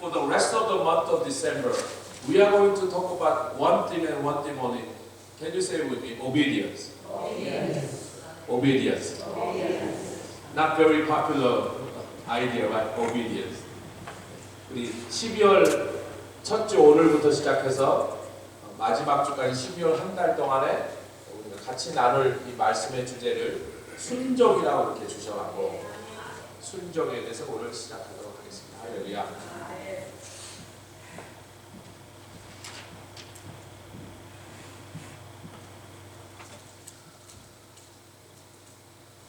for the rest of the month of December, we are going to talk about one thing and one thing only. Can you say it with me? Obedience. Obedience. Obedience. Obedience. Not very popular idea, right? Obedience. 우리 12월 첫 주 오늘부터 시작해서 마지막 주까지 12월 한 달 동안에 우리가 같이 나눌 이 말씀의 주제를 순종이라고 이렇게 주셔갖고 순종에 대해서 오늘 시작하도록 하겠습니다. 할렐루야.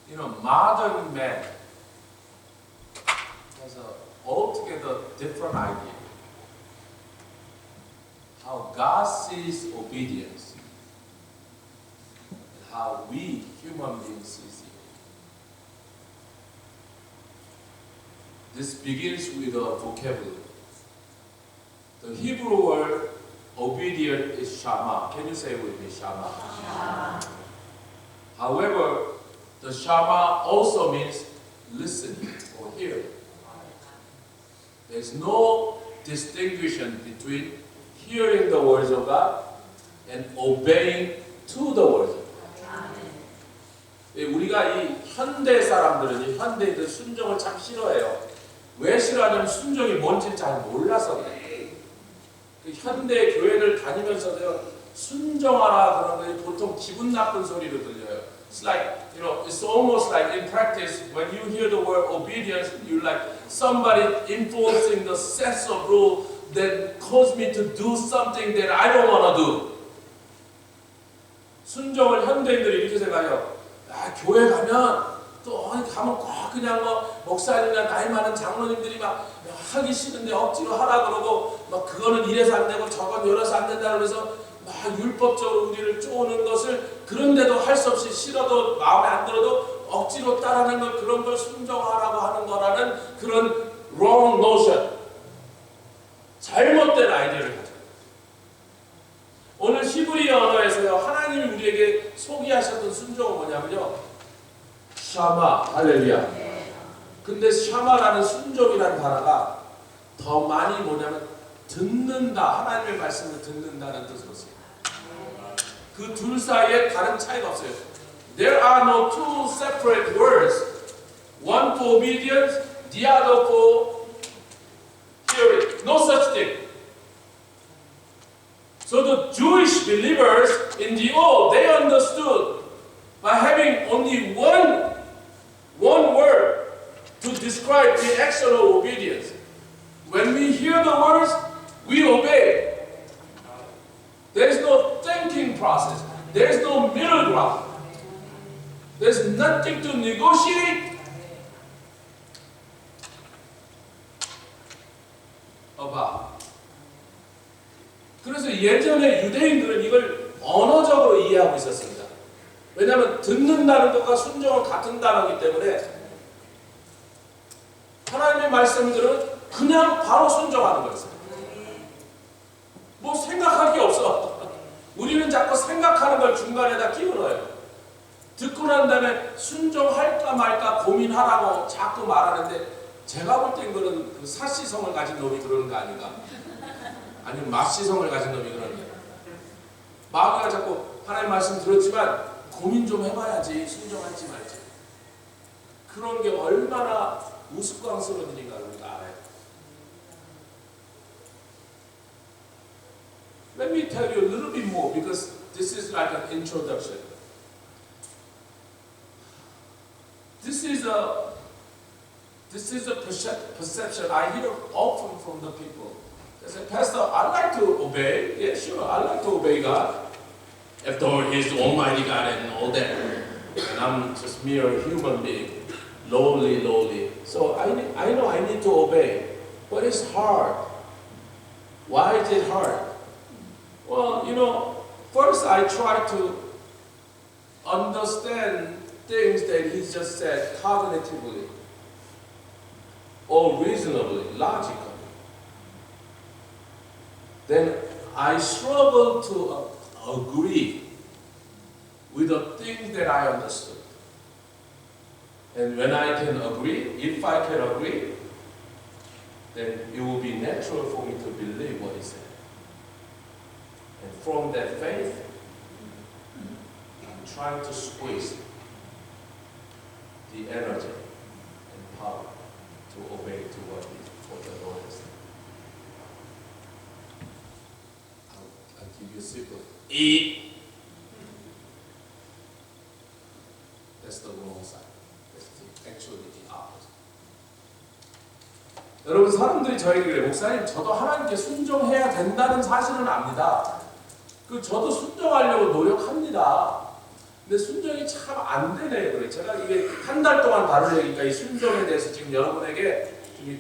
You know, modern man has an altogether different idea. How God sees obedience and how we human beings see it. This begins with a vocabulary. The Hebrew word obedient is shama. Can you say it with me? Shama. Shama. However, the shama also means listening or hearing. There's no distinction between hearing the words of God and obeying to the words of God. 우리가 이 현대 사람들은, 이 현대인들 순종을 참 싫어해요. 왜 싫어하냐면 순종이 뭔지 잘 몰라서 그래요. 현대 교회를 다니면서도 순종하라 그런 게 보통 기분 나쁜 소리로 들려요. It's like, you know, it's almost like in practice, when you hear the word obedience, you're like somebody enforcing the sense of rule that cause me to do something that I don't want to do. 순종을 현대인들이 이렇게 생각해요. 아, 교회 가면 또 가면 꼭 그냥 뭐 목사님이나 나이 많은 장로님들이 막 하기 싫은데 억지로 하라 그러고 막 그거는 이래서 안 되고 저건 이래서 안 된다 그러면서 막 율법적으로 우리를 쪼는 것을 그런데도 할 수 없이 싫어도 마음에 안 들어도 억지로 따르는 걸 그런 걸 순종하라고 하는 거라는 그런 wrong notion, 잘못된 아이디어를 가져요. 오늘 히브리어 언어에서요 하나님이 우리에게 소개하셨던 순종은 뭐냐면요 샤마, 할렐루야. 근데 샤마라는 순종이라는 단어가 더 많이 뭐냐면 듣는다, 하나님의 말씀을 듣는다는 뜻으로 써요. 그 둘 사이에 다른 차이가 없어요. There are no two separate words. One for obedience, the other for hearing. No such thing. So the Jewish believers in the old, they understood by having only one word to describe the action of obedience. When we hear the words, we obey. There is no thinking process. There is no middle ground. There is nothing to negotiate about. 그래서 예전에 유대인들은 이걸 언어적으로 이해하고 있었습니다. 왜냐하면 듣는다는 것과 순종은 같은 단어이기 때문에 하나님의 말씀들은 그냥 바로 순종하는 거였어요. 뭐 생각할 게 없어. 우리는 자꾸 생각하는 걸 중간에다 끼워넣어요. 듣고 난 다음에 순종할까 말까 고민하라고 자꾸 말하는데 제가 볼 땐 그는 그 사시성을 가진 놈이 그러는 거 아닌가? 아니면 맛시성을 가진 놈이 그러는 거야. 마귀가 자꾸 하나님 말씀 들었지만 고민 좀 해봐야지 순종할지 말지. 그런 게 얼마나 우스꽝스러운 일인가 우리가 알아요. Let me tell you a little bit more because this is like an introduction. This is a perception I hear often from the people. They say, Pastor, I like to obey. Yeah, sure, I like to obey God. After all, He's the Almighty God and all that. And I'm just mere human being, lowly. So I know I need to obey, but it's hard. Why is it hard? Well, you know, first I try to understand things that He just said cognitively or reasonably, logically. Then I struggle to agree with the things that I understood. And when I can agree, if I can agree, then it will be natural for me to believe what he said. And from that faith, I'm trying to squeeze the energy and power to obey to what the Lord has said. I'll give you a secret. Eat. That's the wrong side. That's actually the opposite. 여러분, 사람들이 저에게 그래, 목사님, 저도 하나님께 순종해야 된다는 사실은 압니다. 저도 순종하려고 노력합니다. 근데 순종이 참 안 되네요. 그래. 제가 이게 한 달 동안 다루려니까 이 순종에 대해서 지금 여러분에게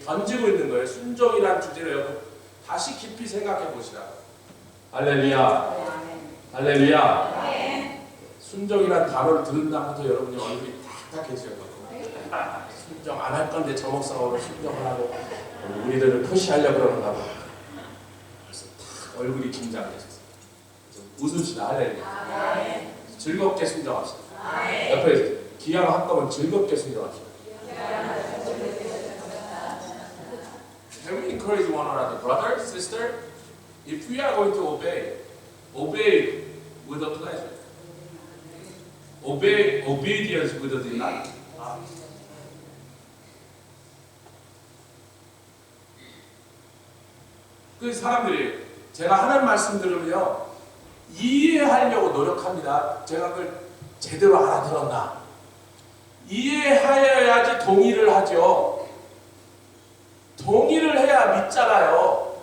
던지고 있는 거예요. 순종이라는 주제를 여러분 다시 깊이 생각해 보시라고. 할렐루야. 할렐루야. 순종이라는 단어를 들은 다음부터 여러분의 얼굴이 딱딱해지거든요. 순종 안 할 건데 저 목사가 오늘 순종을 하고 우리들을 푸시하려고 그러는가 봐. 그래서 딱 얼굴이 긴장해졌어요. 웃읍시다. 할렐루야. 즐겁게 순종합시다. 옆에 기왕 할 거면 즐겁게 순종합시다. Can we encourage one another, brother, sister? If we are going to obey, obey with a pleasure. Obey, obedience with a delight. 그 사람들이 제가 하는 말씀 들으면요 이해하려고 노력합니다. 제가 그걸 제대로 알아들었나? 이해하여야지 동의를 하죠. 동의를 해야 믿잖아요.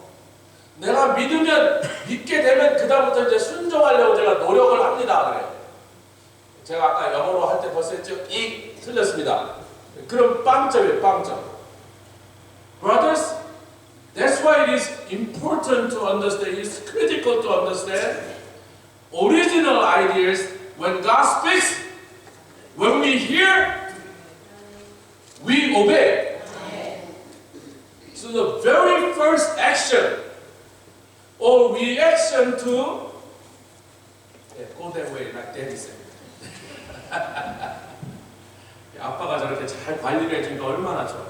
내가 믿게 되면 그다음부터 이제 순종하려고 제가 노력을 합니다. 그래요. 제가 아까 영어로 할 때 벌써 했죠? 틀렸습니다. 그럼 빵점이에요, 빵점. Brothers, that's why it is important to understand, it's critical to understand original ideas when God speaks. When we hear, we obey. So the very first action or reaction to go that way, like Daddy said. 아빠가 저렇게 잘 관리를 해주니까 얼마나 좋아.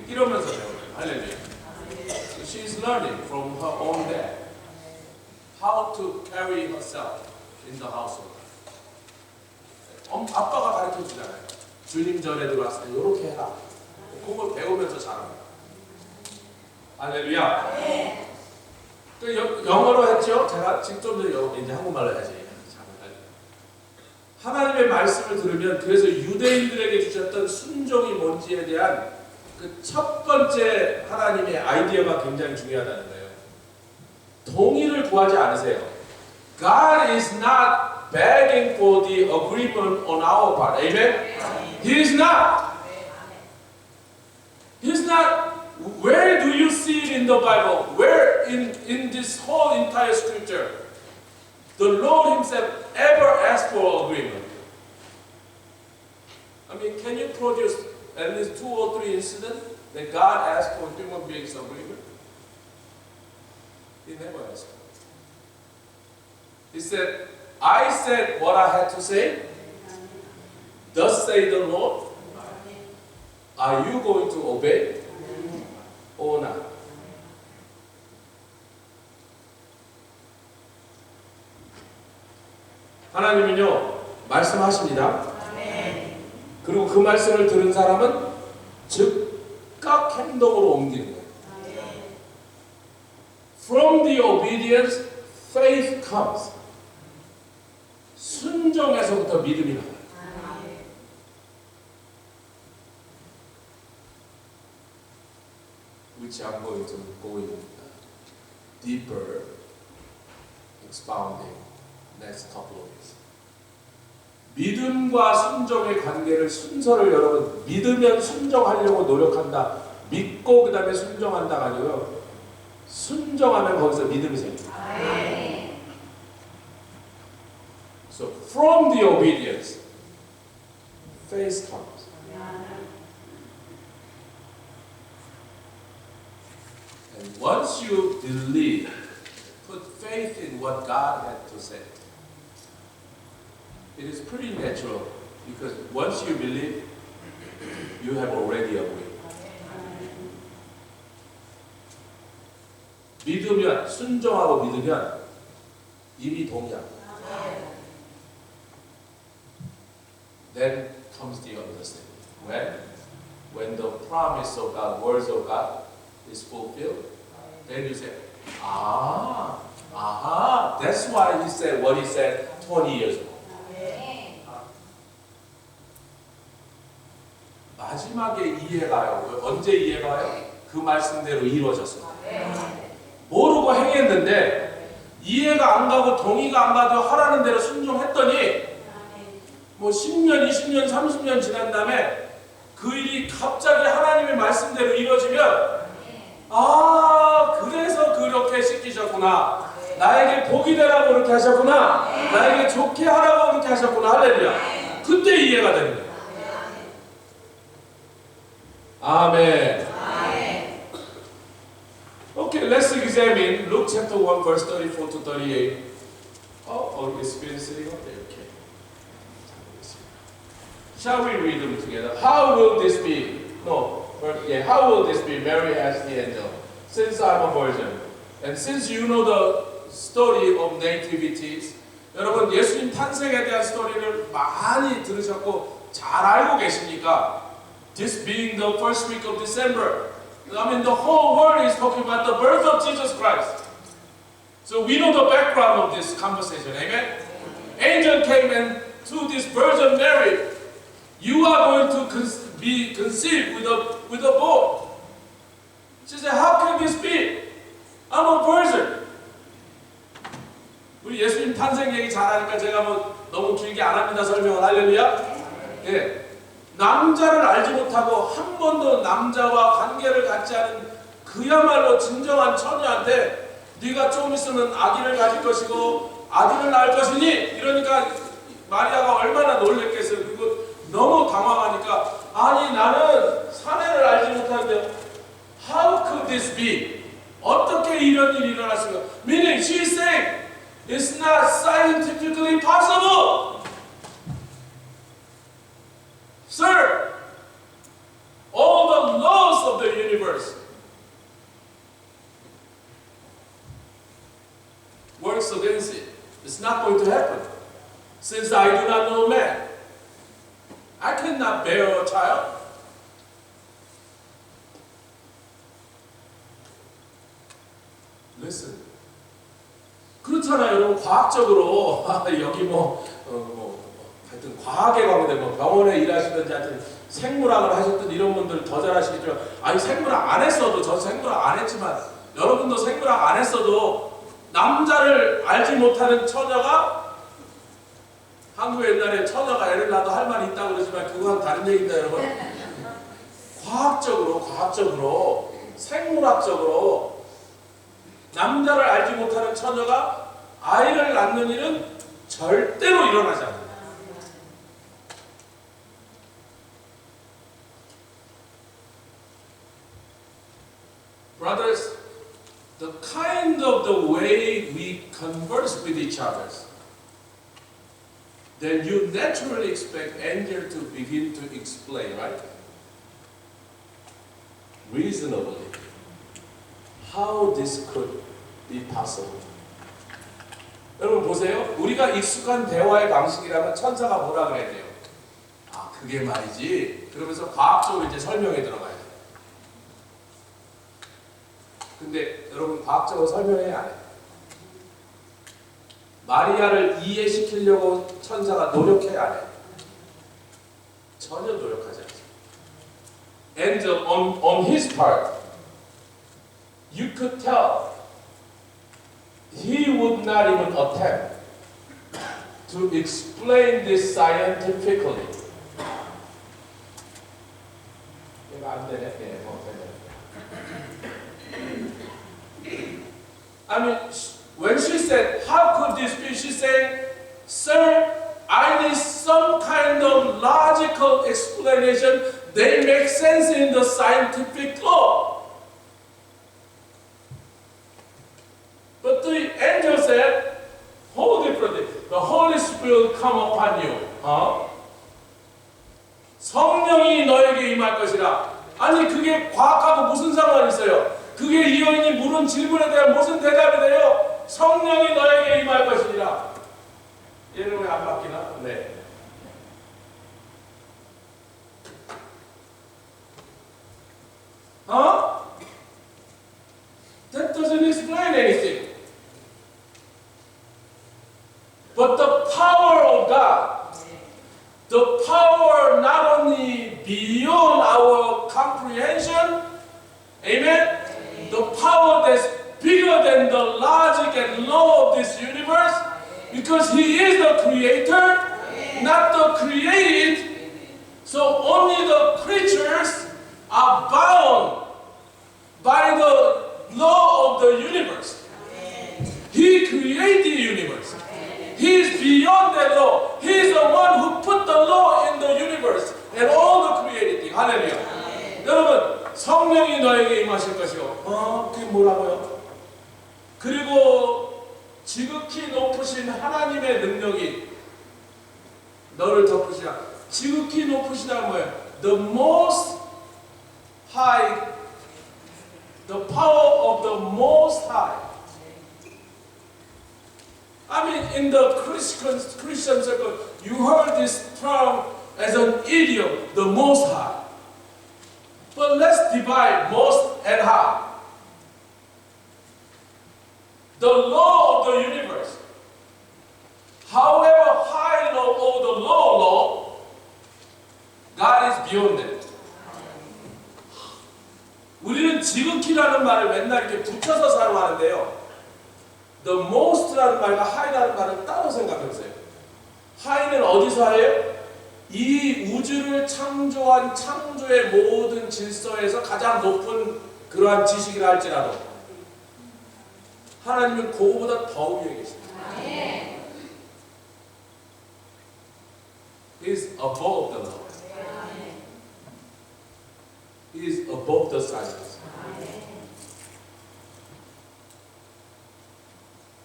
이러면서 배워요. 할렐루야. So she's learning from her own dad how to carry herself in the household. 아빠가 가르쳐 주잖아요. 주님 전에 들어왔을 때 이렇게 해라. 그걸 배우면서 자랍니다. 할렐루야. 영어로 했죠. 제가 지금 좀 더 이제 한국말로 해야지. 하나님의 말씀을 들으면 그래서 유대인들에게 주셨던 순종이 뭔지에 대한 그 첫 번째 하나님의 아이디어가 굉장히 중요하다는 거예요. 동의를 구하지 않으세요. God is not begging for the agreement on our part. Amen? He is not. He is not. Where do you see it in the Bible? Where in this whole entire scripture the Lord Himself ever asked for agreement? I mean, can you produce at least 2 or 3 incidents that God asked for human beings agreement? He never asked. He said, I said what I had to say. Thus say the Lord. Are you going to obey or not? 하나님은요 말씀하십니다. 그리고 그 말씀을 들은 사람은 즉각 행동으로 옮기는 거예요. From the obedience, faith comes. 순종에서부터 믿음이 나와요. Which I'm going to go in deeper, expounding next couple of weeks. 믿음과 순종의 관계를 순서를 여러분 믿으면 순종하려고 노력한다. 믿고 그 다음에 순종한다가 아니고요. 순종하면 거기서 믿음이 생깁니다. So from the obedience, faith comes. And once you believe, put faith in what God had to say. It is pretty natural because once you believe, you have already agreed. 믿으면, 순종하고 믿으면 이미 동의합니다. Then comes the understanding. When the promise of God, words of God is fulfilled, then you say, that's why he said what he said 20 years ago. 마지막에 이해가요. 언제 이해가요? 그 말씀대로 이루어졌어요. 모르고 행했는데 이해가 안 가고 동의가 안 가도 하라는 대로 순종했더니 뭐 10년, 20년, 30년 지난 다음에 그 일이 갑자기 하나님의 말씀대로 이루어지면 그래서 그렇게 시키셨구나. 나에게 복이 되라고 그렇게 하셨구나. 나에게 좋게 하라고 그렇게 하셨구나. 할렐루야. 그때 이해가 되는 거예요. 아멘. Okay, let's examine Luke chapter 1 verse 34 to 38. It's been sitting up there. Okay. Shall we read them together? How will this be? How will this be? Mary asked the angel. Since I'm a virgin, and since you know the story of nativities, 여러분 예수님 탄생에 대한 스토리를 많이 들으셨고 잘 알고 계십니까? This being the first week of December, I mean the whole world is talking about the birth of Jesus Christ. So we know the background of this conversation. Amen. Angel came and to this Virgin Mary, you are going to be conceived with a boy. She said, how can this be? I'm a virgin. 우리 예수님 탄생 얘기 잘하니까 제가 뭐 너무 길게 안 합니다. 설명을. 할렐루야. 예. 남자를 알지 못하고 한 번도 남자와 관계를 갖지 않은 그야말로 진정한 처녀한테 네가 좀 있으면 아기를 가질 것이고 아기를 낳을 것이니 이러니까 마리아가 얼마나 놀랬겠어요. 그리고 너무 당황하니까 아니 나는 사내를 알지 못하는데 How could this be? 어떻게 이런 일이 일어날 수가? Meaning she's saying it's not scientifically possible. Sir, all the laws of the universe works against it. It's not going to happen. Since I do not know man, I cannot bear a child. Listen. 그렇잖아요, 여러분. 과학적으로 여기 하여튼 과학에 관계된 병원에 일하시든지 하여튼 생물학을 하셨든 이런 분들 더 잘하시겠지만 아니 생물학 안 했어도 저 생물학 안 했지만 여러분도 생물학 안 했어도 남자를 알지 못하는 처녀가 한국 옛날에 처녀가 애를 낳아도 할 말이 있다고 그러지만 그건 다른 얘기입니다, 여러분. 과학적으로 생물학적으로 남자를 알지 못하는 처녀가 아이를 낳는 일은 절대로 일어나지 않아요. Brothers, the kind of the way we converse with each other, then you naturally expect angel to begin to explain, right? Reasonably, how this could be possible. 여러분 보세요. 우리가 익숙한 대화의 방식이라면 천사가 뭐라 그래야 돼요? 그게 말이지. 그러면서 과학적으로 이제 설명에 들어가야 돼요. 근데 여러분 과학적으로 설명해 안 해요. 마리아를 이해시키려고 천사가 노력해 안 해요. 전혀 노력하지 않죠. And on his part, you could tell he would not even attempt to explain this scientifically. 얘가 안 되네. 네, I mean, when she said, how could this be? She said, sir, I need some kind of logical explanation. They make sense in the scientific law. But the angel said, whole differently. The Holy Spirit will come upon you. 성령이 너에게 임할 것이라. 아니 그게 과학하고 무슨 상관이 있어요? 그게 이 여인이 묻은 질문에 대한 무슨 대답이 돼요? 성령이 너에게 임할 것이니라. 얘는 왜 안 바뀌나? 네. That doesn't explain anything. But the power of God, the power not only beyond our comprehension, amen? The power that's bigger than the logic and law of this universe, because He is the creator, not the created. So only the creatures are bound by the law of the universe. He created the universe. He is beyond that law. He is the one who put the law in the universe and all the created things. 할렐루야. 여러분, 성령이 너에게 임하실 것이요. 그게 뭐라고요? 그리고 지극히 높으신 하나님의 능력이 너를 덮으시라. 지극히 높으시다는 뭐예요? The most high, the power of the most high. I mean, in the Christian circle, you heard this term as an idiom, the most high. But let's divide most and high. The law of the universe, however high law or the low law, God is beyond that. 우리는 지극히라는 말을 맨날 이렇게 붙여서 사용하는데요. The most라는 말과 high라는 말을 따로 생각해보세요. high는 어디서 하예요? 이 우주를 창조한 창조의 모든 질서에서 가장 높은 그러한 지식이라 할지라도 하나님은 그거보다 더 위에 계십니다. He is above the law. He is above the science.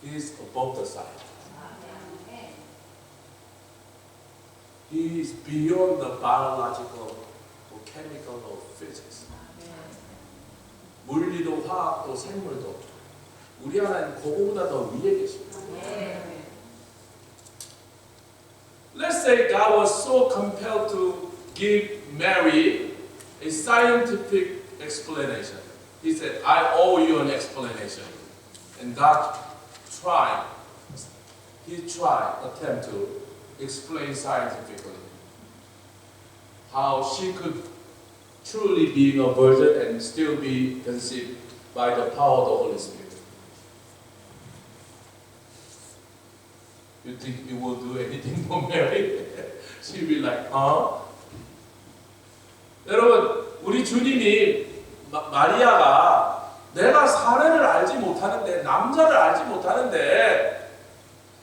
He is above the science. He is beyond the biological or chemical or physics. 물리도 화학도 생물도 우리 하나님 그거보다 더 위에 계십니다. Let's say God was so compelled to give Mary a scientific explanation. He said, I owe you an explanation. And God tried, attempt to explain scientifically how she could truly be a virgin and still be conceived by the power of the Holy Spirit. You think you will do anything for Mary? She'll be like, huh? 여러분, 우리 주님이 마리아가 내가 사례를 알지 못하는데 남자를 알지 못하는데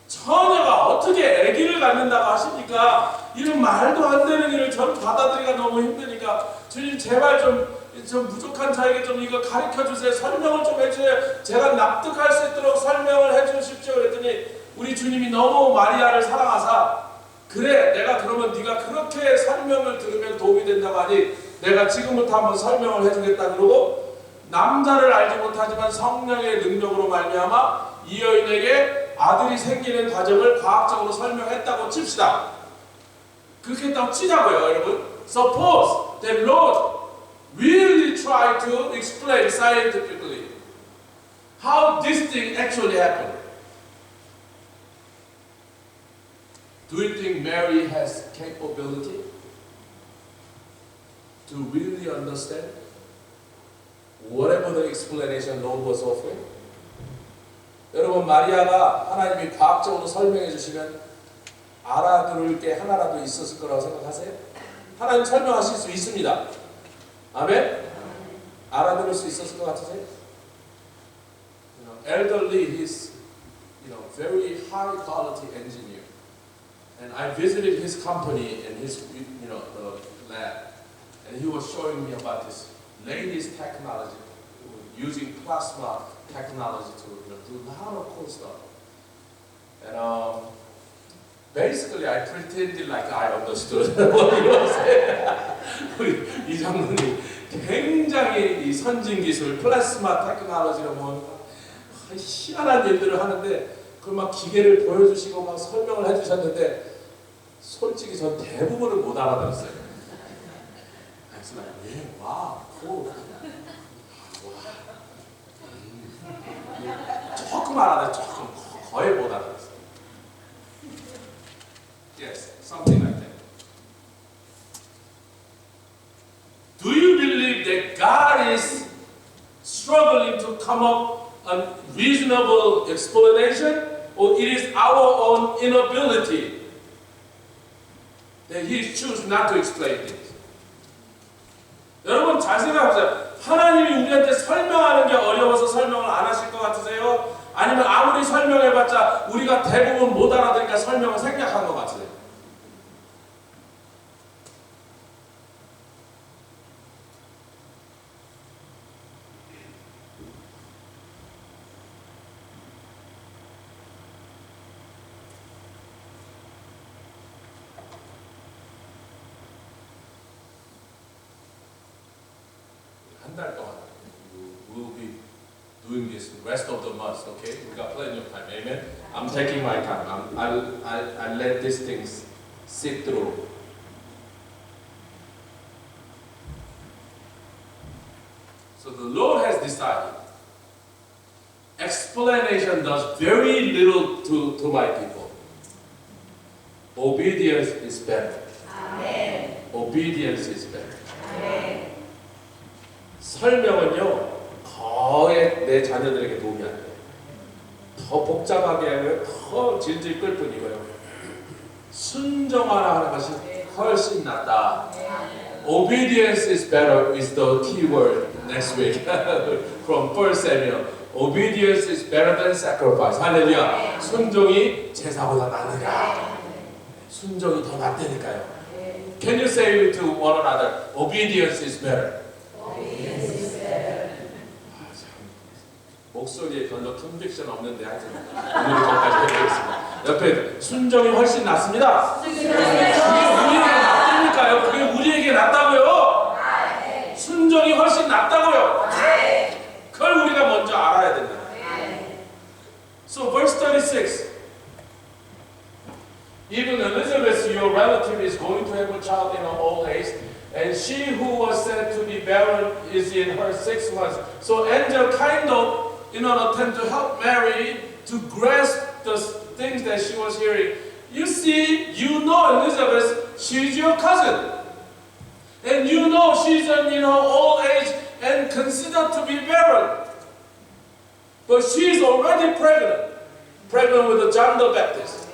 처녀가 어떻게 아기를 갖는다고 하시니까 이런 말도 안 되는 일을 전 받아들이기가 너무 힘드니까 주님 제발 좀 부족한 자에게 좀 이거 가르쳐 주세요. 설명을 좀 해주세요. 제가 납득할 수 있도록 설명을 해주십시오. 그랬더니 우리 주님이 너무 마리아를 사랑하사 그래 내가 그러면 네가 그렇게 설명을 들으면 도움이 된다고 하니 내가 지금부터 한번 설명을 해주겠다 그러고 남자를 알지 못하지만 성령의 능력으로 말미암아 이 여인에게 아들이 생기는 과정을 과학적으로 설명했다고 칩시다. 그렇게 했다고 치자고요, 여러분. Suppose that Lord really tried to explain scientifically how this thing actually happened. Do you think Mary has capability to really understand whatever the explanation Lord was offering? 여러분 마리아가 하나님이 과학적으로 설명해 주시면 알아들을 게 하나라도 있었을 거라고 생각하세요? 하나님 설명하실 수 있습니다. 아멘? 알아들을 수 있었을 것 같으세요? Elderly, he's very high quality engineer. And I visited his company and his the lab. And he was showing me about this latest technology using plasma technology to do a lot of cool stuff. And basically I pretended like I understood what he was saying. 우리 이 장로님 굉장히 이 선진 기술, 플라스마 테크놀로지로 뭐 희한한 일들을 하는데 그걸 막 기계를 보여주시고 막 설명을 해주셨는데 솔직히 전 대부분을 못 알아들었어요. 그래서 와, 조금 알아들었어요. 조금 거의 못 알아들었어요. Yes, something like that. Do you believe that God is struggling to come up a reasonable explanation, or it is our own inability that He chooses not to explain things? 여러분 잘 생각해보세요. 하나님이 우리한테 설명하는 게 어려워서 설명을 안 하실 것 같으세요? 아니면 아무리 설명해봤자 우리가 대부분 못 알아들으니까 설명을 생략한 것 같으세요? 한 달 동안 we'll be doing this the rest of the month, okay? We got plenty of time, amen? I'm taking my time. I'll let these things sit through. So the Lord has decided. Explanation does very little to my people. Obedience is better. 아멘. Obedience is better. 아멘. 설명은요 거의 내 자녀들에게 도움이 안 돼요. 더 복잡하게 하면 더 질질 끌 뿐이고요. 순종하라 하는 것이 훨씬 낫다. Obedience is better is the key word next week from 1 Samuel. Obedience is better than sacrifice. 할렐루야. 순종이 제사보다 낫느냐. 순종이 더 낫다니까요. Can you say it to one another? Obedience is better. 목소리에 별로 컨빅션 없는데 하여튼 오늘 거기까지 해드리겠습니다. 옆에 순종이 훨씬 낫습니다. 그게 우리에게 낫다니까요. 그게 우리에게 낫다고요. 순종이 훨씬 낫다고요. 그걸 우리가 먼저 알아야 된다. So verse 36. Even Elizabeth, your relative, is going to have a child in her old age, and she who was said to be barren is in her 6 months. So angel kind of in an attempt to help Mary to grasp the things that she was hearing. You see, you know Elizabeth, she's your cousin. And you know she's in her old age and considered to be barren. But she's already pregnant with John the Baptist.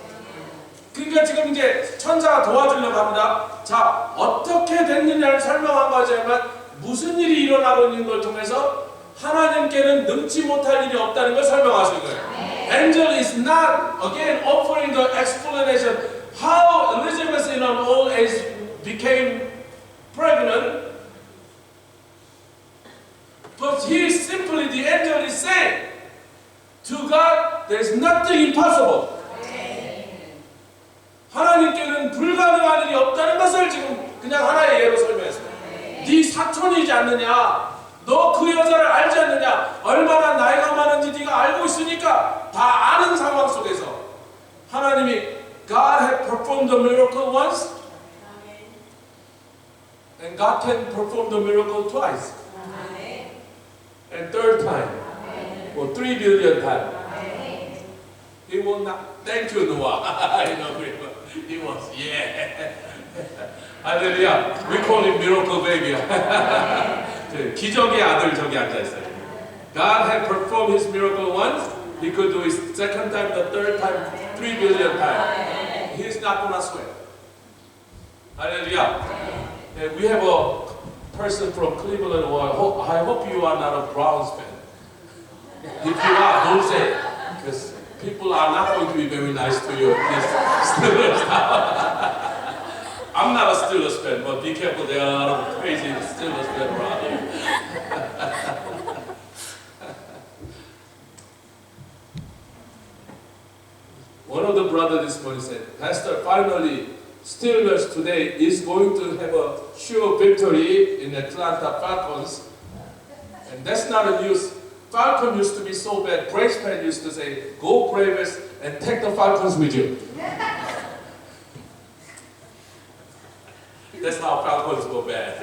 그러니까 지금 이제 천사가 도와주려고 합니다. 자, 어떻게 됐느냐를 설명한 거지만 무슨 일이 일어나고 있는 걸 통해서 하나님께는 능치 못할 일이 없다는 걸 설명하시는 거예요. Angel is not again offering the explanation how Elizabeth in an old age became pregnant, but he simply, the angel is saying, to God there is nothing impossible. 하나님께는 불가능한 일이 없다는 것을 지금 그냥 하나의 예로 설명했습니다. 네 사촌이지 않느냐? 너 그 여자를 알지 않느냐? 얼마나 나이가 많은지 네가 알고 있으니까 다 아는 상황 속에서 하나님이 God had performed the miracle once, and God can perform the miracle twice, and third time, or 3 billion times. He will not. Thank you, Noah. I know he was. Yeah. Hallelujah. We call him miracle baby. 기적의 아들 저기 앉아 있어요. God had performed his miracle once. He could do it second time, the third time, 3 billion times. He's not gonna sweat. Hallelujah. We have a person from Cleveland. I hope you are not a Browns fan. If you are, don't say it, because people are not going to be very nice to you. Steelers. I'm not a Steelers fan, but be careful. There are a lot of crazy Steelers fans around here. One of the brothers this morning said, Pastor, finally Steelers today is going to have a sure victory in Atlanta Falcons. And that's not a news. Falcon used to be so bad. Braves fan used to say, "Go Braves and take the Falcons with you." That's how Falcons go bad.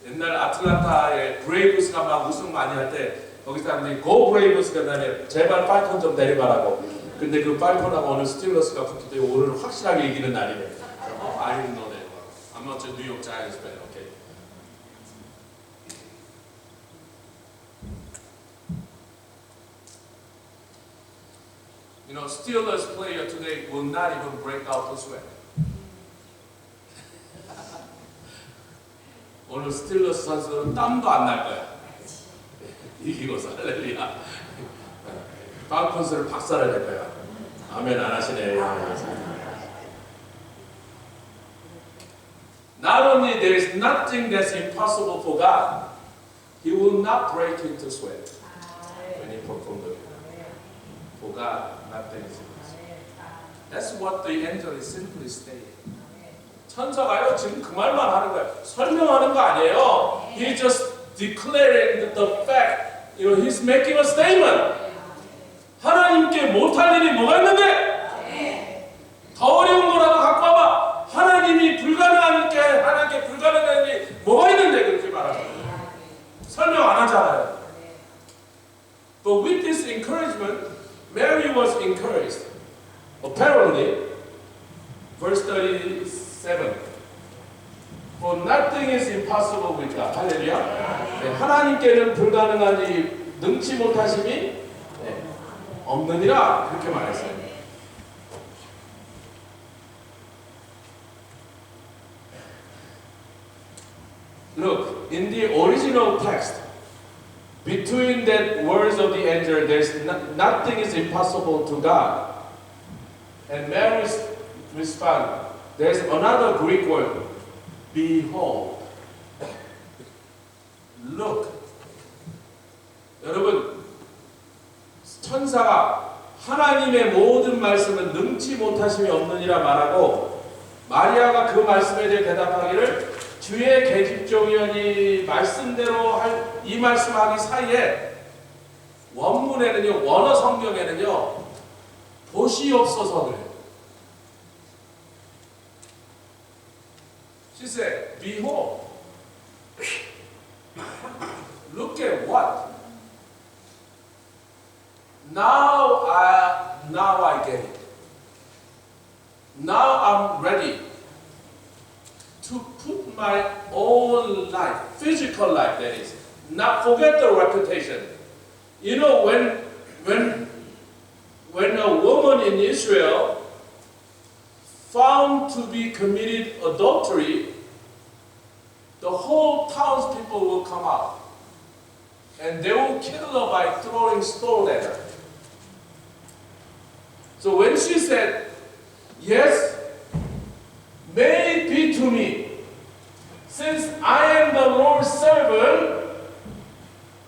옛날 아틀란타에 브레이브스가 막 우승 많이 할 때 거기 사람들이 "Go Braves가 다음에 제발 팔콘 좀 내려가라고. 근데 그 팔콘하고 오늘 스틸러스가 붙을 때 오늘 확실하게 이기는 날이네. I didn't know that. I'm not a New York Giants fan. Okay. You know, Steelers player today will not even break out to sweat. 오늘 스틸러스 선수는 땀도 안 날 거야. 이기고서 할렐루야. 팔콘스를 박살을 낼 거야. 아멘 안 하시네. Not only there is nothing that's impossible for God, He will not break into sweat when He performs the will. For God, nothing is impossible. That's what the angel is simply saying. 천사가요 지금 그 말만 하는 거예요. 설명하는 거 아니에요. He's just declaring the fact. You know, he's making a statement. 하나님께 못할 일이 뭐가 있는데? 더 어려운 거라도 갖고 와봐. 하나님이 불가능한 게 하나님께 불가능한 일이 뭐가 있는데 그렇게 말하죠. 설명 안 하잖아요. But with this encouragement, Mary was encouraged. Apparently, verse 37. For nothing is impossible with God. 할렐루야. 네, 하나님께는 불가능한 일이 능치 못하심이 없느니라 그렇게 말했어요. Look, in the original text, between that words of the angel, there's nothing is impossible to God. And Mary's response, there's another Greek word, behold. Look. 여러분, 천사가 하나님의 모든 말씀은 능치 못하심이 없느니라 말하고 마리아가 그 말씀에 대해 대답하기를 주의 계집종이여니 말씀대로 이 말씀하기 사이에 원문에는요, 원어 성경에는요 보시옵소서 그래요. She said, behold. Look at what? Now I get it. Now I'm ready to put my own life, physical life that is, not forget the reputation. You know, when a woman in Israel found to be committed adultery, the whole townspeople will come out and they will kill her by throwing stone at her. So when she said, yes, may it be to me, since I am the Lord's servant,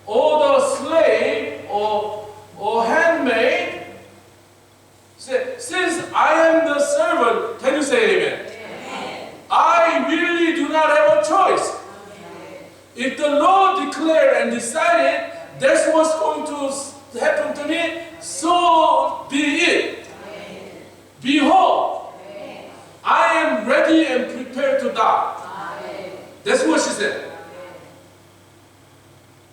or the slave, or handmaid, since I am the servant, can you say amen? Amen. I really do not have a choice. Amen. If the Lord declared and decided that's what's going to happen to me, so be it. Amen. Behold, amen, I am ready and prepared to die. Amen. That's what she said. Amen.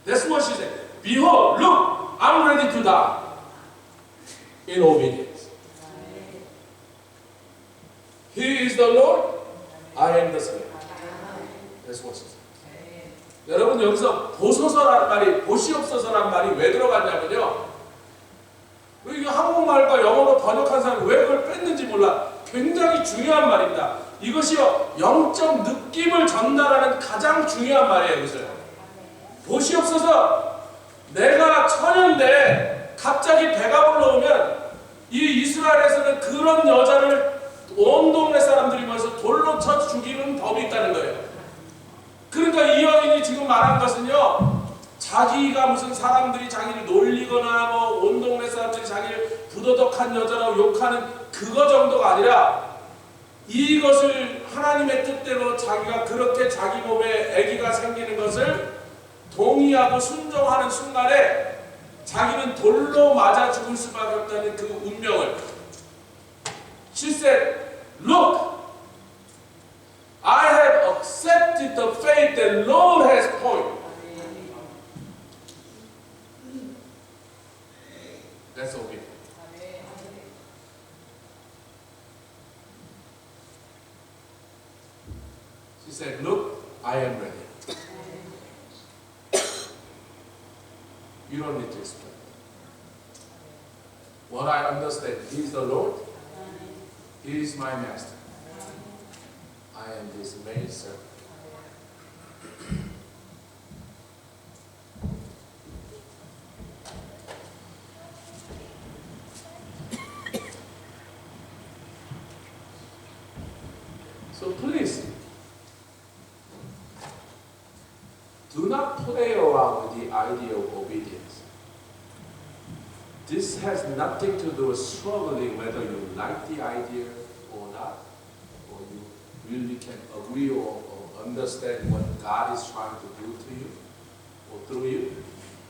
That's what she said. Behold, look, I'm ready to die in obedience. Amen. He is the Lord, I am the slave. That's what she said. 여러분 여기서 보소서라는 말이 보시옵소서라는 말이 왜 들어갔냐면요. 이게 한국말과 영어로 번역한 사람이 왜 그걸 뺐는지 몰라. 굉장히 중요한 말입니다. 이것이요 영적 느낌을 전달하는 가장 중요한 말이에요. 여기서요. 보시옵소서. 내가 처녀인데 갑자기 배가 불러오면 이 이스라엘에서는 그런 여자를 온 동네 사람들이 모여서 돌로 쳐 죽이는 법이 있다는 거예요. 그러니까 이 여인이 지금 말한 것은요, 자기가 무슨 사람들이 자기를 놀리거나 뭐 온 동네 사람들이 자기를 부도덕한 여자라고 욕하는 그거 정도가 아니라 이것을 하나님의 뜻대로 자기가 그렇게 자기 몸에 아기가 생기는 것을 동의하고 순종하는 순간에 자기는 돌로 맞아 죽을 수밖에 없다는 그 운명을 She said, Look, I have accepted the faith that Lord has poured. That's obedience. She said, Look, I am ready. You don't need to explain. What I understand, He is the Lord. He is my master. I am His maid servant. So please, do not play around with the idea of obedience. This has nothing to do with struggling whether you like the idea or not, or you really can agree or understand what God is trying to do to you or through you.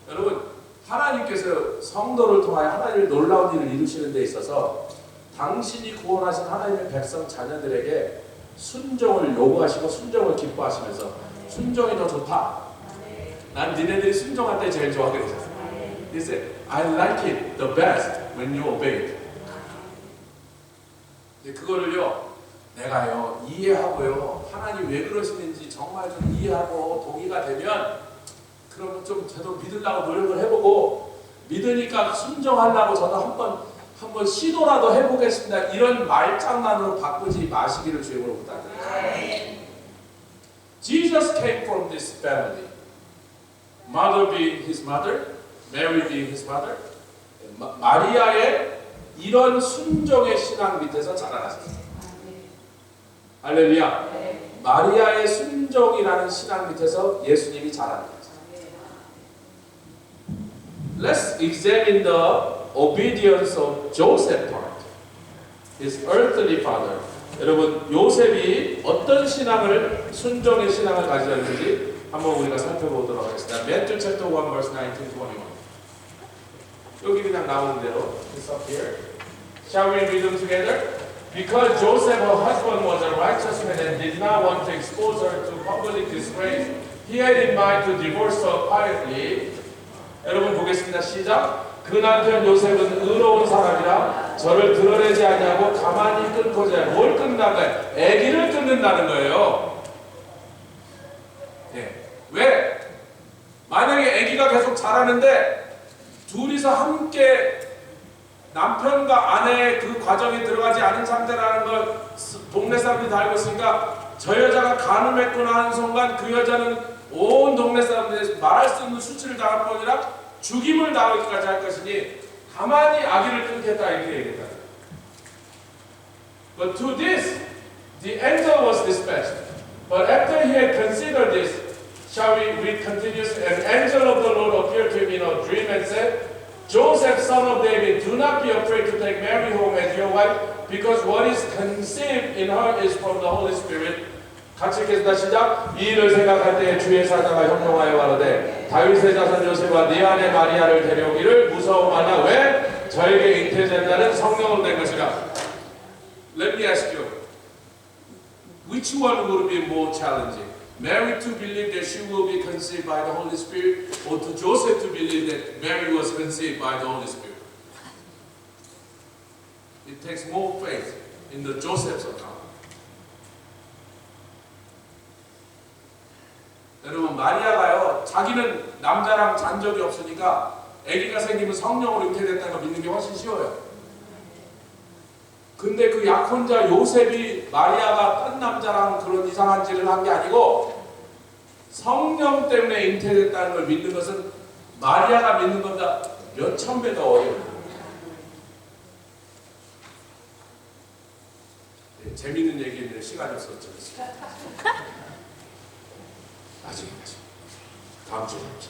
여러분, 하나님께서 성도를 통하여 하나님의 놀라운 일을 이루시는 데 있어서 당신이 구원하신 하나님의 백성 자녀들에게 순종을 요구하시고 순종을 기뻐하시면서 순종이 더 좋다. 난 니네들이 순종할 때 제일 좋아 그러셨어요. He said, I like it the best when you obey it. 그거를요, 내가요 이해하고요 하나님 왜 그러시는지 정말 좀 이해하고 동의가 되면 그러면 좀 저도 믿으려고 노력을 해보고 믿으니까 순종하려고 저도 한번 시도라도 해보겠습니다. 이런 말장난으로 바꾸지 마시기를 주님으로 부탁드립니다. Jesus came from this family. Mother being his mother, Mary being his mother. 마리아의 이런 순종의 신앙 밑에서 자라났습니다. 할렐루야. 마리아의 순종이라는 신앙 밑에서 예수님이 자랍니다. Let's examine the obedience of Joseph part. His earthly father. 여러분, 요셉이 어떤 신앙을, 순종의 신앙을 가지셨는지 한번 우리가 살펴보도록 하겠습니다. Matthew chapter 1 verse 19, 21. 여기 그냥 나오는 대로 It's up here. Shall we read them together? Because Joseph, her husband, was a righteous man and did not want to expose her to public disgrace, he had in mind to divorce her quietly. 여러분 보겠습니다. 시작. 그 남편 요셉은 의로운 사람이라 저를 드러내지 않냐고 가만히 끊고자 해요. 뭘 끊는다고요? 아기를 끊는다는 거예요. 네. 왜? 만약에 아기가 계속 자라는데 둘이서 함께 남편과 아내의 그 과정에 들어가지 않은 상태라는 걸 동네 사람들이 다 알고 있으니까 저 여자가 간음했구나 하는 순간 그 여자는 온 동네 사람들이 말할 수 없는 수치를 당할 뿐이라 죽임을 당하기까지 할 것이니 가만히 아기를 끊겠다 이렇게 얘기했다. But to this, the angel was dispatched. But after he had considered this, shall we read continuously? An angel of the Lord appeared to him in a dream and said, Joseph, son of David, do not be afraid to take Mary home as your wife, because what is conceived in her is from the Holy Spirit. 같이 읽겠습니다. 시작. 이 일을 생각할 때 주의 사자가 형통하여 가로되 다윗의 자손 요셉과 네 아내 마리아를 데려오기를 무서워 말라. 왜? 저에게 잉태된다는 성령으로 된 것이라. Let me ask you, which one would be more challenging? Mary to believe that she will be conceived by the Holy Spirit, or to Joseph to believe that Mary was conceived by the Holy Spirit? It takes more faith in the Joseph's account. 여러분, 마리아가요, 자기는 남자랑 잔 적이 없으니까 아기가 생기면 성령으로 잉태됐다는 걸 믿는 게 훨씬 쉬워요. 근데 그 약혼자 요셉이 마리아가 딴 남자랑 그런 이상한 짓을 한 게 아니고 성령 때문에 잉태됐다는 걸 믿는 것은 마리아가 믿는 것보다 몇천 배 더 어려워요. 네, 재밌는 얘기인데 시간이 없었죠. 나중에 다음 주에 뵙자.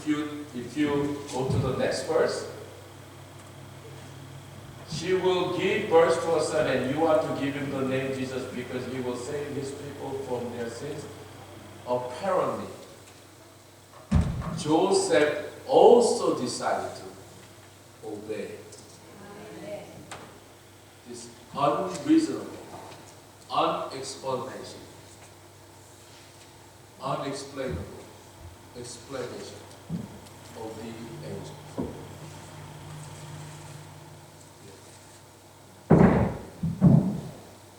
if you go to the next verse, she will give birth to a son, and you are to give him the name Jesus because he will save his people from their sins. Apparently, Joseph also decided to obey this unreasonable, unexplainable explanation of the angel.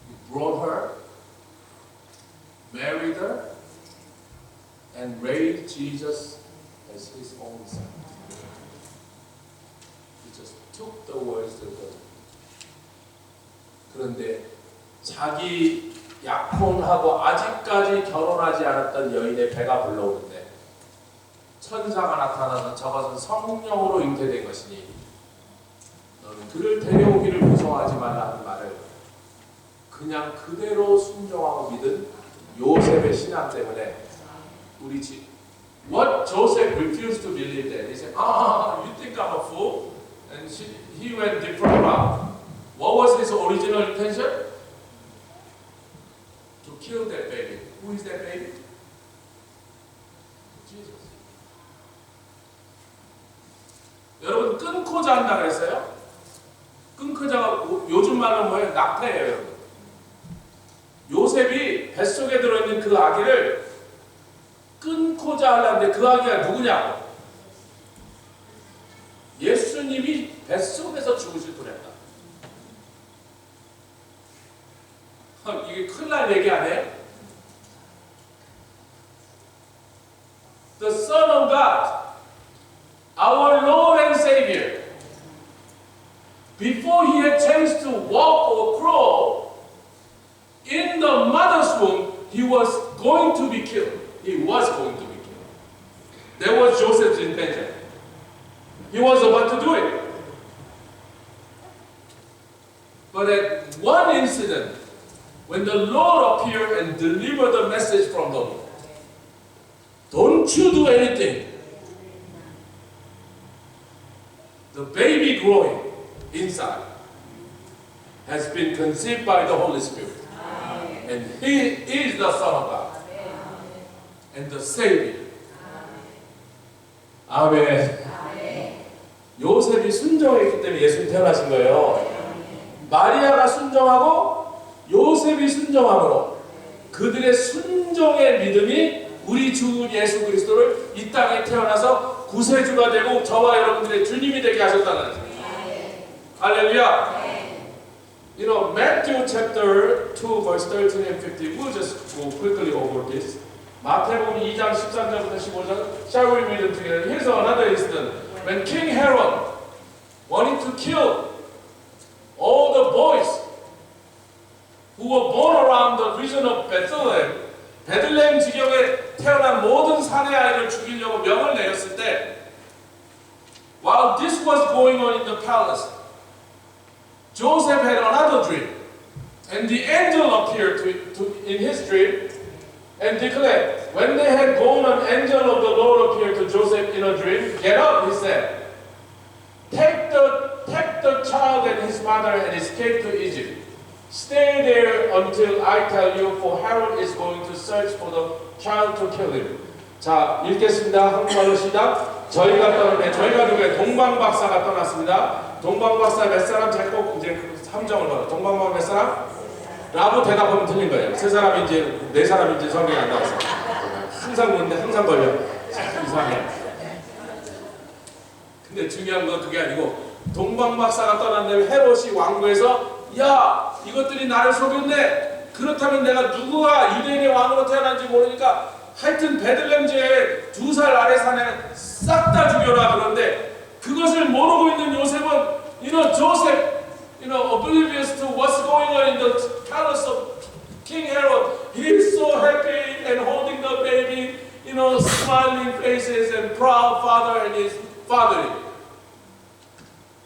He brought her, married her, and raised Jesus as his own son. He just took the words to God. 그런데 자기 약혼하고 아직까지 결혼하지 않았던 여인의 배가 불러오는데 천사가 나타나서 저것은 성령으로 잉태된 것이니 너는 그를 데려오기를 무서워하지 말라 하는 말을 그냥 그대로 순종하고 믿은 요셉의 신앙 때문에 우리 집 What Joseph refused to believe that. He said, you think I'm a fool? And he went different route. What was his original intention? To kill that baby. Who is that baby? Jesus. 여러분 끊고자 한다 그랬어요? 끊고자가 요즘 말로 뭐예요? 낙태예요, 여러분. 요셉이 뱃속에 들어있는 그 아기를 끊고자 하려는데 그 아기가 누구냐고? 예수님이 뱃속에서 죽으실 뻔했다. 이게 큰일 날 얘기 아니에요? The Son of God, our Lord and Savior, before he had chance to walk or crawl, in the mother's womb, he was going to be killed. He was going to be killed. That was Joseph's intention. He was about to do it. But at one incident, when the Lord appeared and delivered the message from the Lord, don't you do anything. The baby growing inside has been conceived by the Holy Spirit. And he is the Son of God. And the Savior. 아멘. 요셉이 순종했기 때문에 예수님 태어나신 거예요. 마리아가 순종하고 요셉이 순종함으로 그들의 순종의 믿음이 우리 주 예수 그리스도를 이 땅에 태어나서 구세주가 되고 저와 여러분들의 주님이 되게 하셨다는 거죠. 할렐루야. You know, Matthew chapter 2 verse 13 and 15. We'll just go quickly over this. 마태복음 2장 13절부터 15절. Shall we read it together? Here's another incident. When King Herod wanted to kill all the boys who were born around the region of Bethlehem, 베들레헴 지경에 태어난 모든 사내 아이를 죽이려고 명을 내렸을 때, while this was going on in the palace, Joseph had another dream, and the angel appeared in his dream and declared, when they had gone, an angel of the Lord appeared to Joseph in a dream. Get up, he said. Take the child and his mother and escape to Egypt. Stay there until I tell you, for Herod is going to search for the child to kill him. 자, 읽겠습니다. 한국말로 시작. 저희가 누구예요? 동방박사가 떠났습니다. 동방박사 몇 사람? 제가 꼭 이제 함정을 걸어. 동방박사 몇 사람? 라고 대답하면 틀린 거예요. 세 사람이 이제 네 사람이 이제 성경에 안 나왔어. 항상 그런데 항상 걸려. 이상해. 근데 중요한 건 그게 아니고 동방박사가 떠난 다음에 헤롯이 왕궁에서 야, 이것들이 나를 속였네. 그렇다면 내가 누구가 유대인의 왕으로 태어난지 모르니까 하여튼 베들레헴 지에 2살 아래 사내 싹 다 죽여라. 그런데 그것을 모르고 있는 요셉은 Joseph, oblivious to what's going on in the palace of King Herod. He is so happy and holding the baby, smiling faces and proud father and his father.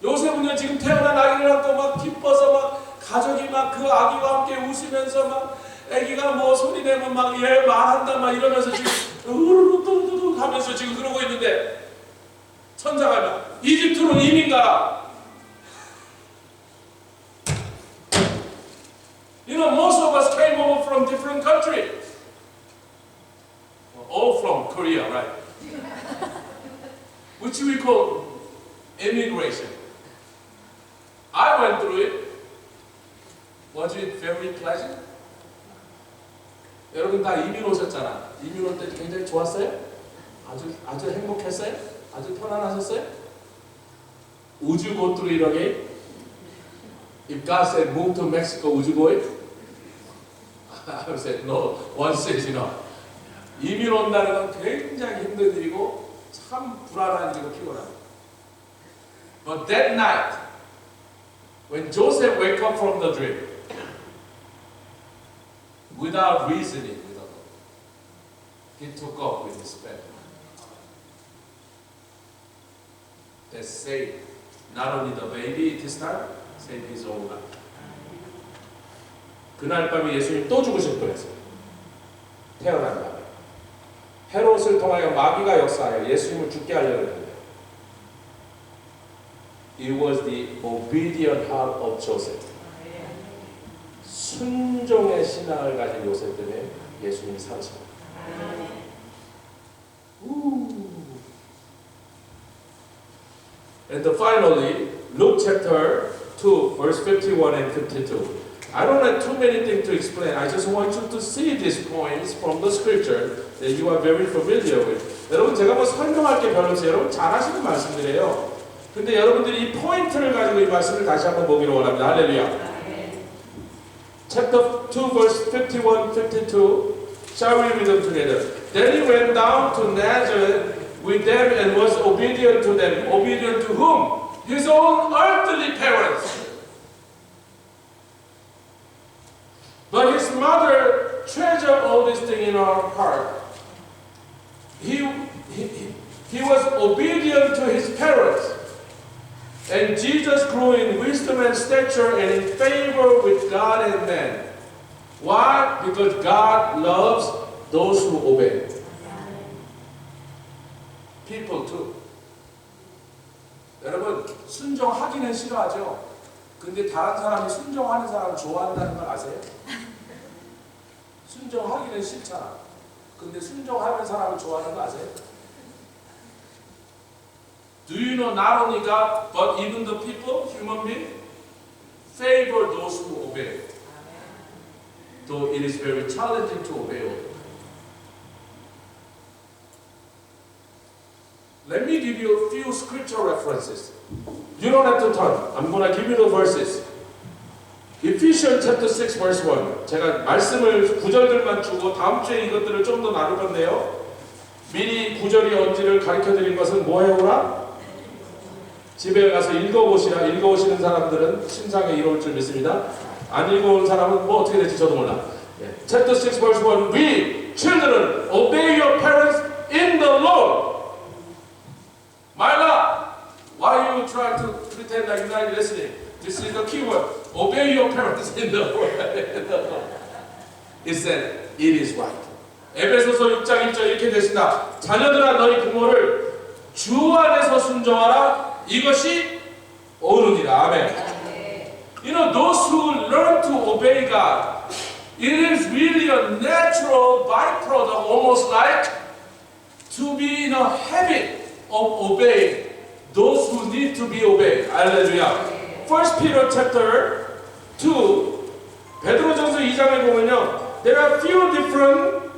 요셉은요 지금 태어난 아기를 안고 막 기뻐서 막 가족이 막 그 아기와 함께 웃으면서 막 아기가 뭐 소리 내면 막 얘 말한다 막 이러면서 지금 우르르 하면서 지금 그러고 있는데 천사가 이집트로 이민 가라. You know, most of us came over from different countries. All from Korea, right? Which we call immigration. I went through it. Was it very pleasant? 여러분 다 이민 오셨잖아. 이민 올 때 굉장히 좋았어요? 아주 행복했어요? 아주 편안하셨어요? Would you go through it again? If God said move to Mexico, would you go it? I would say no. Once is enough. 이민 온다는 건 굉장히 힘든 일이고 참 불안한 일이고 피곤합니다. But that night, when Joseph woke up from the dream, without reasoning, he took off with his family. That saved not only the baby this time, saved his own life. 그날 밤에 예수님 또 죽으실 뻔했어요. 태어난 밤에. 헤롯을 통하여 마귀가 역사하여 예수님을 죽게 하려고 했는데 It was the obedient heart of Joseph. 순종의 신앙을 가진 요셉 때문에 예수님이 살으십니다. And finally, Luke chapter 2, verse 51 and 52. I don't have too many things to explain. I just want you to see these points from the scripture that you are very familiar with. 여러분 제가 뭐 설명할 게 별로 없어요. 여러분 잘 아시는 말씀들이에요. 근데 여러분들이 이 포인트를 가지고 이 말씀을 다시 한번 보기로 원합니다. 할렐루야. Chapter 2, verse 51, 52. Shall we read them together? Then he went down to Nazareth with them and was obedient to them. Obedient to whom? His own earthly parents. But his mother treasured all these things in her heart. He was obedient to his parents. And Jesus grew in wisdom and stature and in favor with God and man. Why? Because God loves those who obey. People too. 여러분 순종하기는 싫어하죠. 근데 다른 사람이 순종하는 사람을 좋아한다는 걸 아세요? 순종하기는 싫잖아. 근데 순종하는 사람을 좋아하는 거 아세요? Do you know not only God, but even the people, human beings, favor those who obey. Though it is very challenging to obey. Let me give you a few scripture references. You don't have to turn. I'm going to give you the verses. Ephesians chapter 6 verse 1. 제가 말씀을 구절들만 주고 다음 주에 이것들을 좀 더 나눌 건데요. 미리 구절이 언지를 가르쳐 드린 것은 뭐 해오라? 집에 가서 읽어보시라. 읽어보시는 사람들은 심상에 이로울 줄 믿습니다. 안 읽어온 사람은 뭐 어떻게 될지 저도 몰라. Chapter 6 verse 1. We, children, obey your parents in the Lord. Myla, why you trying to pretend like you're not listening? This is the key word. Obey your parents in the Lord. It said, it is right. 에베소서 6장 1절 이렇게 되신다. 자녀들아 너희 부모를 주 안에서 순종하라. 이것이 옳으니라. 아멘. You know, those who learn to obey God, it is really a natural byproduct, almost like to be in a habit of obeying those who need to be obeyed. Hallelujah. 1 Peter chapter 2, 베드로전서 2장에 보면요, there are few different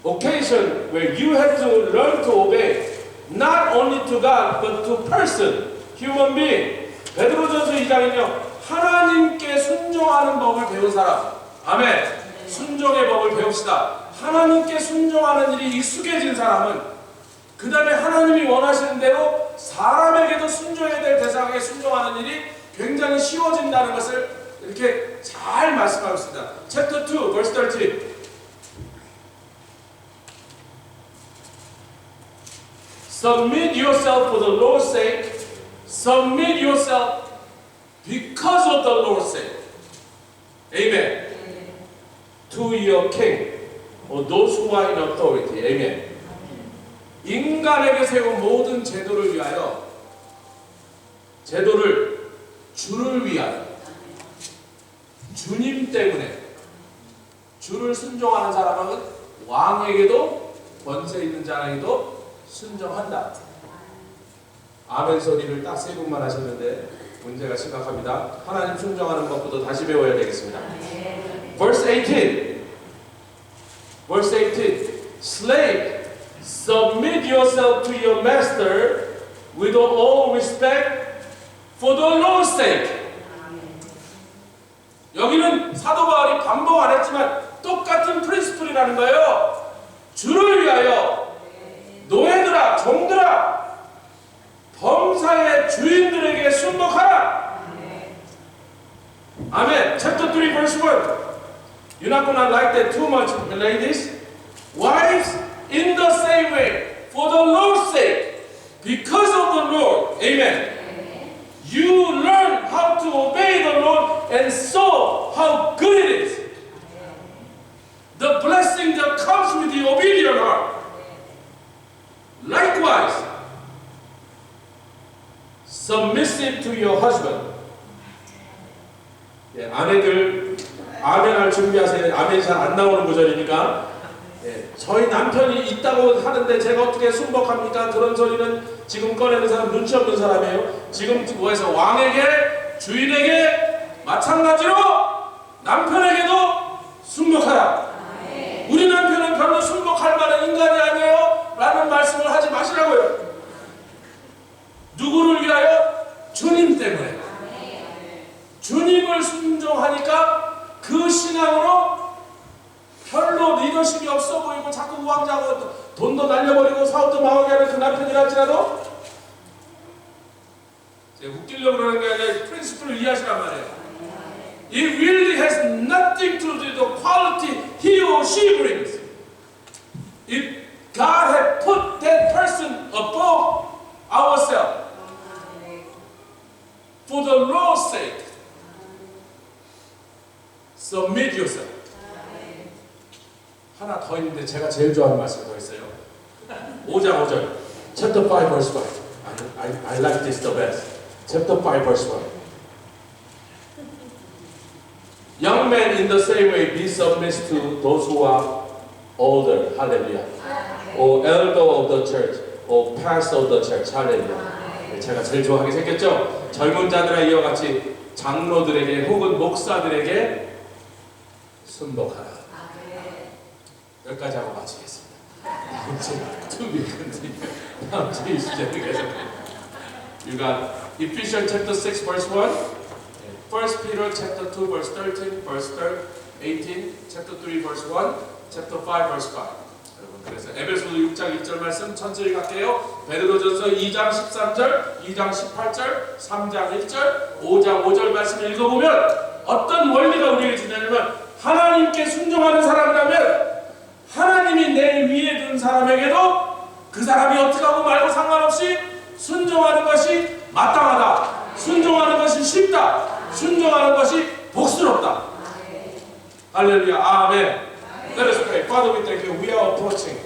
occasion where you have to learn to obey, not only to God but to person, human being. 베드로전서 2장은요, 하나님께 순종하는 법을 배운 사람. 아멘. 순종의 법을 배웁시다. 하나님께 순종하는 일이 익숙해진 사람은 그 다음에 하나님이 원하시는 대로 사람에게도 순종해야 될 대상에게 순종하는 일이 굉장히 쉬워진다는 것을 이렇게 잘 말씀하고 있습니다. Chapter 2, verse 13. Submit yourself for the Lord's sake. Submit yourself because of the Lord's sake. Amen. To your king. those who are in authority. Amen. 인간에게 세운 모든 제도를 위하여, 제도를 주를 위하여, 주님 때문에 주를 순종하는 사람은 왕에게도 권세 있는 자에게도 순종한다. 아멘 소리를 딱 세 분만 하셨는데 문제가 심각합니다. 하나님 순종하는 것부터 다시 배워야 되겠습니다. Verse 18. Verse 18. Slave, submit yourself to your master with all respect for the Lord's sake. 여기는 사도 바울이 반복 안 했지만 똑같은 프린시플이라는 거예요. 주를 위하여 노예들아, 종들아, 범사의 주인들에게 순복하라. 아멘. Chapter 3 verse 1. You're not gonna like that too much, ladies. Wives, in the same way, for the Lord's sake, because of the Lord. Amen. You learn how to obey the Lord and saw how good it is. The blessing that comes with the obedient heart. Likewise, submissive to your husband. 예, 아내들 아멘할 준비하세요. 아멘이 잘 안 나오는 구절이니까. 예, 저희 남편이 있다고 하는데 제가 어떻게 순복합니까? 그런 소리는 지금 꺼내는 사람 눈치 없는 사람이에요. 지금 뭐해서 왕에게, 주인에게 마찬가지로 남편에게도 순복하라. 우리 남편은 별로 순복할 만한 인간이 아니에요 라는 말씀을 하지 마시라고요. 누구를 위하여? 주님 때문에. 주님을 순종하니까 그 신앙으로 별로 리더십이 없어 보이고 자꾸 우왕좌왕 돈도 날려버리고 사업도 망하게 하는 그 남편이랄지라도 제가 웃기려고 그러는 게 아니라 프린시플을 이해하시란 말이에요. It really has nothing to do with the quality he or she brings. If God had put that person above ourselves for the Lord's sake, submit yourself. 하나 더 있는데 제가 제일 좋아하는 말씀 더 있어요. 5장 5절. Chapter 5 verse 5. I like this the best. Chapter 5 verse 1. Young men in the same way be submissive to those who are older. Hallelujah. Or elder of the church. Or pastor of the church. Hallelujah. 제가 제일 좋아하게 생겼죠. 젊은 자들아 이와 같이 장로들에게 혹은 목사들에게 순복하라. 여기까지 하고 마치겠습니다. 다음 주 20절에 계속해요. You got Ephesians chapter 6 verse 1, 1 Peter chapter 2 verse 13, verse 18, chapter 3 verse 1, chapter 5 verse 5. 여러분 그래서 에베소서 6장 1절 말씀 천천히 갈게요. 베드로전서 2장 13절, 2장 18절, 3장 1절, 5장 5절 말씀을 읽어보면 어떤 원리가 우리에게 주냐면 하나님께 순종하는 사람이라면 하나님이 내 위에 둔 사람에게도 그 사람이 어떻게 하고 말고 상관없이 순종하는 것이 마땅하다. 순종하는 것이 쉽다. 순종하는 것이 복스럽다. 할렐루야. 아멘. Let us pray. Father, we thank you. We are approaching